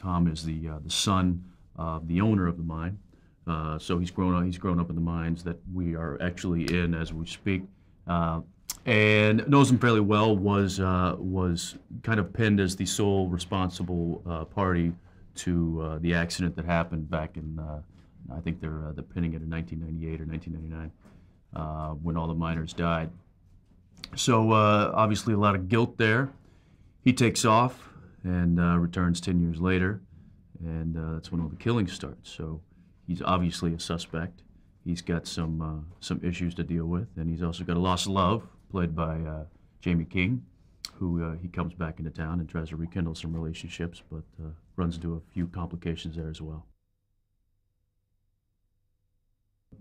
Tom is the son of the owner of the mine. So he's grown up in the mines that we are actually in as we speak, and knows him fairly well. Was kind of pinned as the sole responsible party to the accident that happened back in I think they're pinning it in 1998 or 1999 when all the miners died. So obviously a lot of guilt there. He takes off and returns 10 years later, and that's when all the killings start. So he's obviously a suspect. He's got some issues to deal with, and he's also got a lost love, played by Jamie King, who he comes back into town and tries to rekindle some relationships, but runs into a few complications there as well.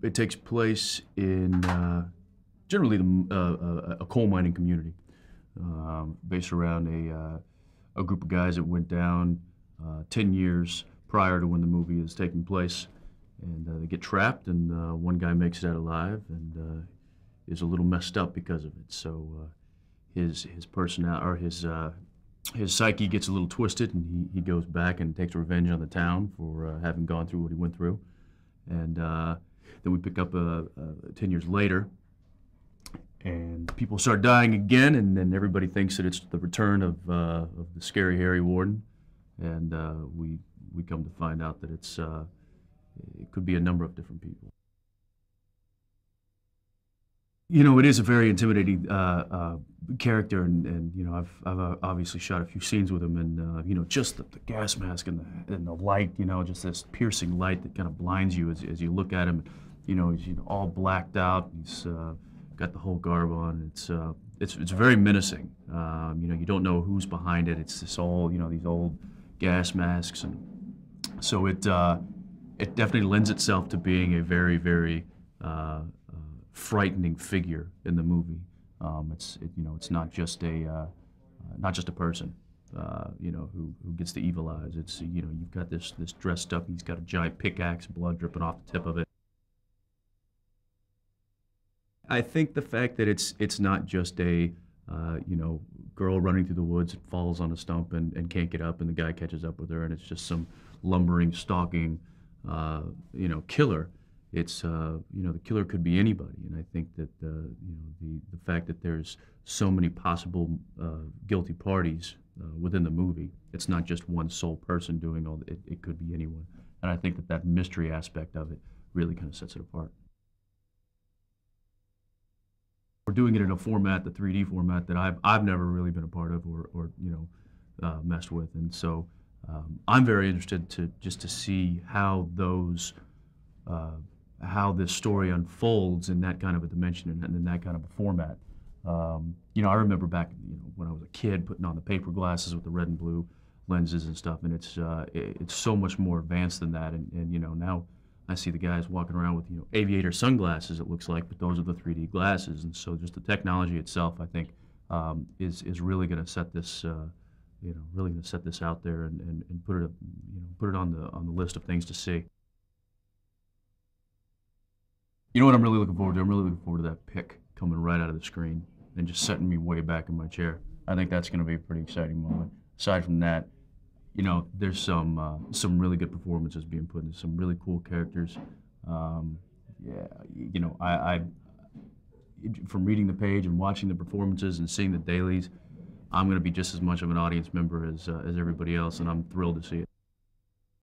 It takes place in generally a coal mining community, based around a group of guys that went down 10 years prior to when the movie is taking place, and they get trapped, and one guy makes it out alive and is a little messed up because of it. So his personality, or his psyche gets a little twisted, and he goes back and takes revenge on the town for having gone through what he went through. And then we pick up 10 years later, and people start dying again, and then everybody thinks that it's the return of the scary Harry Warden, and we come to find out that it could be a number of different people. You know, it is a very intimidating character, and you know, I've obviously shot a few scenes with him, and you know, just the gas mask and the light, you know, just this piercing light that kind of blinds you as you look at him. You know, he's all blacked out. He's got the whole garb on. It's very menacing. You know, you don't know who's behind it. It's this all, you know, these old gas masks, and so it definitely lends itself to being a very, very frightening figure in the movie. You know, it's not just a person, you know, who gets the evil eyes. It's, you know, you've got this dressed up. He's got a giant pickaxe, blood dripping off the tip of it. I think the fact that it's not just a you know, girl running through the woods and falls on a stump and can't get up, and the guy catches up with her, and it's just some lumbering, stalking, you know, killer. It's you know, the killer could be anybody, and I think that you know, the fact that there's so many possible guilty parties within the movie, it's not just one sole person doing all it. It could be anyone, and I think that mystery aspect of it really kind of sets it apart. We're doing it in a format, the 3D format, that I've never really been a part of or you know, messed with, and so I'm very interested to see how how this story unfolds in that kind of a dimension and in that kind of a format. You know, I remember back, you know, when I was a kid, putting on the paper glasses with the red and blue lenses and stuff, and it's so much more advanced than that. And you know, now I see the guys walking around with, you know, aviator sunglasses, it looks like, but those are the 3D glasses. And so just the technology itself, I think, is really going to set this, you know, really going to set this out there and put it, you know, put it on the list of things to see. You know what I'm really looking forward to? I'm really looking forward to that pick coming right out of the screen and just setting me way back in my chair. I think that's going to be a pretty exciting moment. Aside from that, you know, there's some really good performances being put into some really cool characters. Yeah, you know, from reading the page and watching the performances and seeing the dailies, I'm going to be just as much of an audience member as everybody else, and I'm thrilled to see it.